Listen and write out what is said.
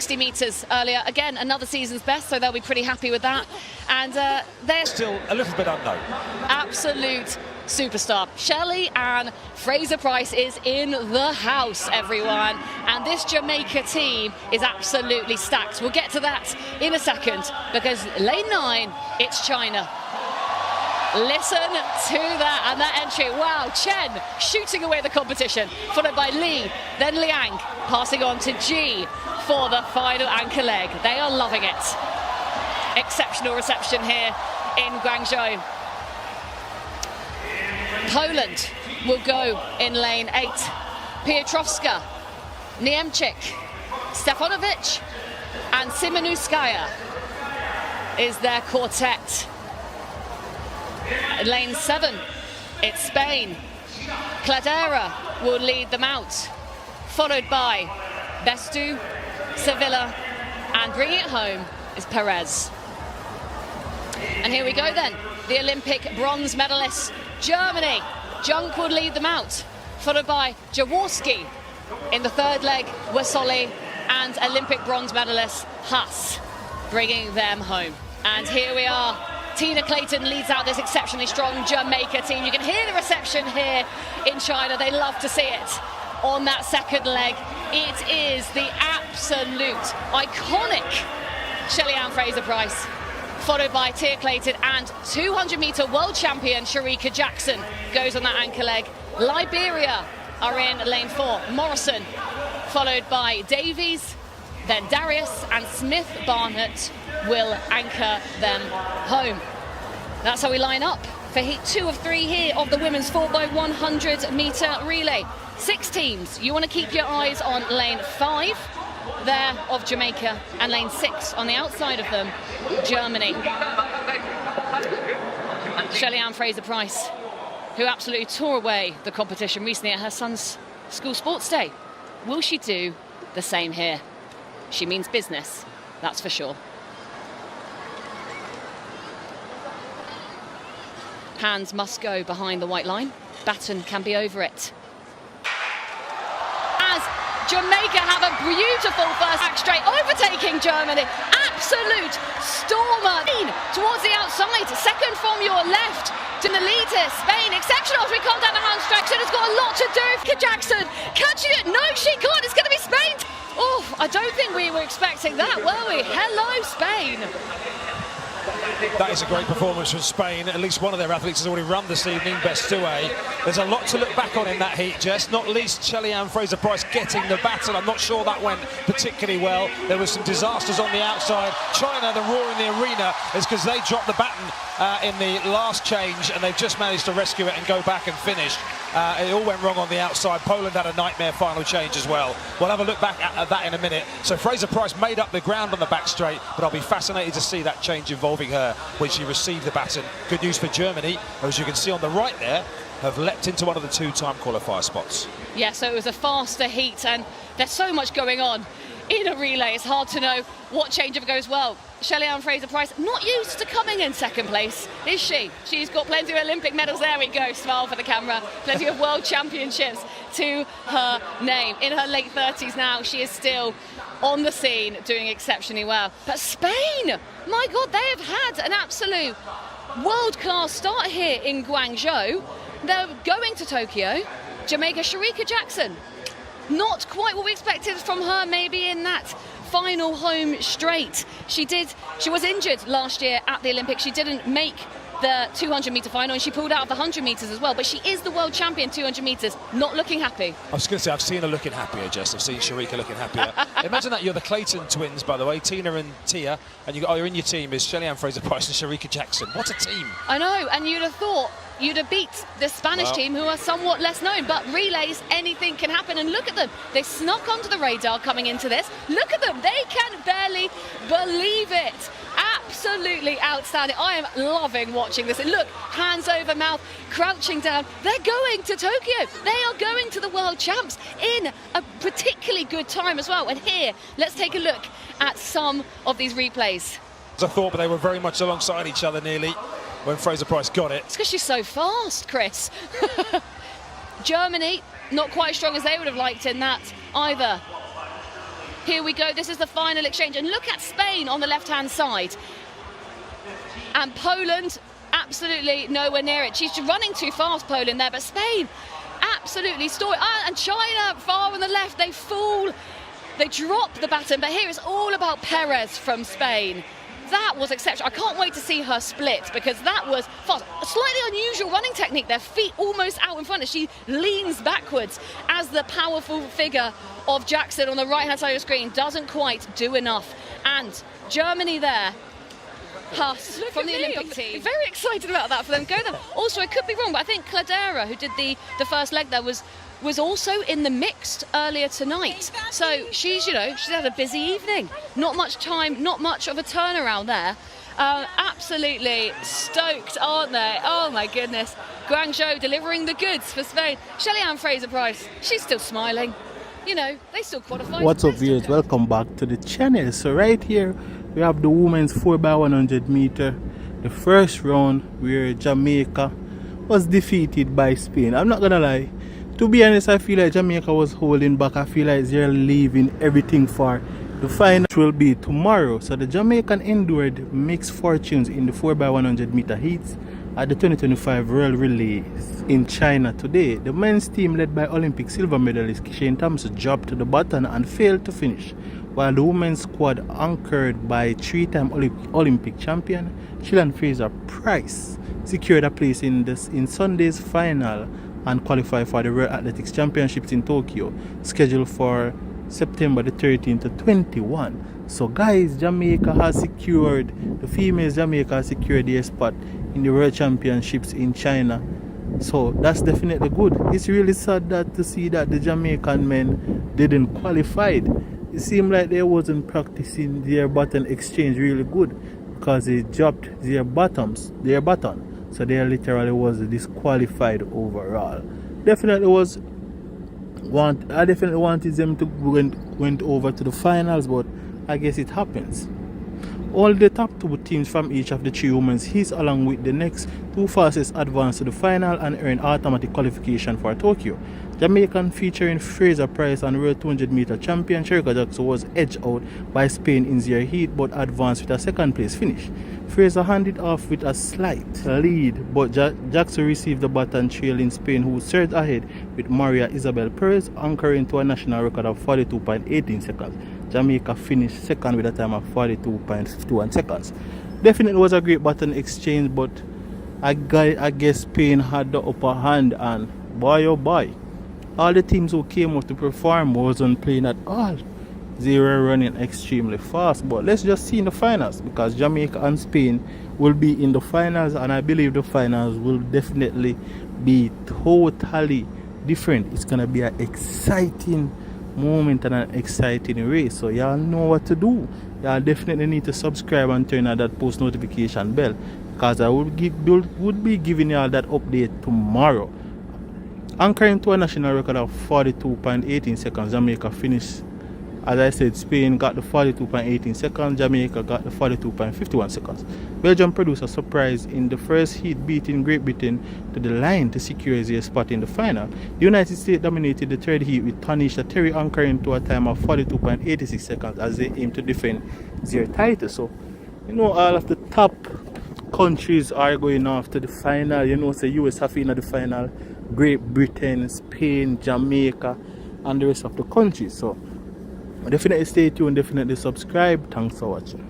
60 metres earlier. Again, another season's best, so they'll be pretty happy with that. And they're still a little bit unknown. Absolute superstar. Shelly-Ann Fraser-Pryce is in the house, everyone. And this Jamaica team is absolutely stacked. We'll get to that in a second, because lane 9, it's China. Listen to that, and that entry, wow, Chen shooting away the competition, followed by Li, then Liang, passing on to Ji for the final anchor leg. They are loving it. Exceptional reception here in Guangzhou. Poland will go in lane 8. Piotrowska, Niemczyk, Stefanovic, and Simonouskaya is their quartet. In lane 7, it's Spain. Cladera will lead them out, followed by Bestu, Sevilla, and bringing it home is Perez. And here we go then, the Olympic bronze medalists, Germany. Junk will lead them out, followed by Jaworski. In the third leg, Wasoli, and Olympic bronze medalist Haas, bringing them home. And here we are. Tina Clayton leads out this exceptionally strong Jamaica team. You can hear the reception here in China. They love to see it on that second leg. It is the absolute iconic Shelly-Ann Fraser-Pryce, followed by Tia Clayton, and 200-meter world champion Shericka Jackson goes on that anchor leg. Liberia are in lane 4. Morrison, followed by Davies, then Darius, and Smith Barnett will anchor them home. That's how we line up for heat 2 of 3 here of the women's 4x100 meter relay. 6 teams. You want to keep your eyes on lane 5 there of Jamaica, and lane 6 on the outside of them, Germany. Shelly-Ann Fraser-Pryce, who absolutely tore away the competition recently at her son's school sports day. Will she do the same here? She means business, that's for sure. Hands must go behind the white line. Baton can be over it. As Jamaica have a beautiful first back straight, overtaking Germany. Absolute stormer. Towards the outside, second from your left. To the lead here, Spain, exceptional as we come down the hand stretch. It's got a lot to do. Jackson catching it. No, she can't. It's going to be Spain. Oh, I don't think we were expecting that, were we? Hello, Spain. That is a great performance from Spain. At least one of their athletes has already run this evening, Bestue. There's a lot to look back on in that heat, Jess. Not least Shelly-Ann Fraser-Pryce getting the baton. I'm not sure that went particularly well. There were some disasters on the outside. China, the roar in the arena is because they dropped the baton in the last change, and they've just managed to rescue it and go back and finish. It all went wrong on the outside. Poland had a nightmare final change as well. We'll have a look back at that in a minute. So Fraser-Pryce made up the ground on the back straight, but I'll be fascinated to see that change involving her when she received the baton. Good news for Germany, as you can see on the right there, have leapt into one of the 2-time qualifier spots. Yeah, so it was a faster heat, and there's so much going on in a relay. It's hard to know what changeover goes well. Shelly-Ann Fraser-Pryce, not used to coming in second place, is she? She's got plenty of Olympic medals. There we go, smile for the camera. Plenty of world championships to her name. In her late 30s now, she is still on the scene, doing exceptionally well. But Spain, my God, they have had an absolute world-class start here in Guangzhou. They're going to Tokyo. Jamaica, Shericka Jackson, not quite what we expected from her, maybe in that final home straight. She was injured last year at the Olympics. She didn't make the 200-meter final, and she pulled out of the 100 meters as well. But she is the world champion 200 meters, not looking happy. I was going to say, I've seen her looking happier, Jess. I've seen Shericka looking happier. Imagine that you're the Clayton twins, by the way, Tina and Tia, and you're in your team is Shelly-Ann Fraser-Pryce and Shericka Jackson. What a team! I know, and you'd have thought you'd have beat the Spanish team, who are somewhat less known, but relays, anything can happen. And look at them, they snuck onto the radar coming into this. Look at them, they can barely believe it. Absolutely outstanding. I am loving watching this. And look, hands over mouth, crouching down. They're going to Tokyo. They are going to the world champs in a particularly good time as well. And here, let's take a look at some of these replays. I thought, but they were very much alongside each other nearly when Fraser-Pryce got it. It's because she's so fast, Chris. Germany, not quite as strong as they would have liked in that either. Here we go. This is the final exchange. And look at Spain on the left-hand side. And Poland, absolutely nowhere near it. She's running too fast, Poland there, but Spain, absolutely story. And China, far on the left, they fall. They drop the baton. But here it's all about Perez from Spain. That was exceptional. I can't wait to see her split because that was fast. A slightly unusual running technique. Their feet almost out in front as she leans backwards as the powerful figure of Jackson on the right-hand side of the screen doesn't quite do enough. And Germany there, Huss from the Olympic team. Very excited about that for them. Go there. Also, I could be wrong, but I think Cladera, who did the first leg there, was also in the mixed earlier tonight. So she's had a busy evening. Not much time, not much of a turnaround there. Absolutely stoked, aren't they? Oh my goodness. Guangzhou delivering the goods for Spain. Shelly-Ann Fraser-Pryce, she's still smiling. They still qualified. What's up, viewers? Welcome back to the channel. So right here we have the women's 4x100 meter, the first round where Jamaica was defeated by Spain. I'm not gonna lie, to be honest, I feel like Jamaica was holding back. I feel like they're leaving everything for the final, which will be tomorrow. So the Jamaican endured mixed fortunes in the 4x100 meter heats at the 2025 World Relays in China today. The men's team, led by Olympic silver medalist Kishane Thompson, dropped to the bottom and failed to finish, while the women's squad, anchored by three-time Olympic champion Shelly-Ann Fraser-Pryce, secured a place in Sunday's final and qualified for the World Athletics Championships in Tokyo, scheduled for September the 13th to 21. So guys, Jamaica has secured, the females Jamaica has secured their spot in the World Championships in China. So that's definitely good. It's really sad to see that the Jamaican men didn't qualify. It seemed like they wasn't practicing their baton exchange really good because they dropped their baton. So they literally was disqualified overall. I definitely wanted them to went over to the finals, but I guess it happens. All the top two teams from each of the three women's heats, along with the next two fastest, advanced to the final and earn automatic qualification for Tokyo. Jamaican, featuring Fraser-Pryce and World 200 meter champion Shericka Jackson, was edged out by Spain in their heat but advanced with a second place finish. Fraser handed off with a slight lead, but Jackson received the baton, trailing Spain, who surged ahead with Maria Isabel Perez anchoring to a national record of 42.18 seconds. Jamaica finished second with a time of 42.51 seconds. Definitely was a great baton exchange, but I guess Spain had the upper hand, and boy oh boy, all the teams who came out to perform wasn't playing at all. They were running extremely fast. But let's just see in the finals, because Jamaica and Spain will be in the finals, and I believe the finals will definitely be totally different. It's gonna be an exciting moment and an exciting race. So y'all know what to do. Y'all definitely need to subscribe and turn on that post notification bell, because I would be giving y'all that update tomorrow. Anchoring to a national record of 42.18 seconds, Jamaica finished. As I said, Spain got the 42.18 seconds, Jamaica got the 42.51 seconds. Belgium produced a surprise in the first heat, beating Great Britain to the line to secure their spot in the final. The United States dominated the third heat, with Tanisha Terry anchoring to a time of 42.86 seconds as they aim to defend their title. So, all of the top countries are going off to the final. So US have in the final, Great Britain, Spain, Jamaica, and the rest of the countries. So definitely stay tuned, definitely subscribe. Thanks for watching.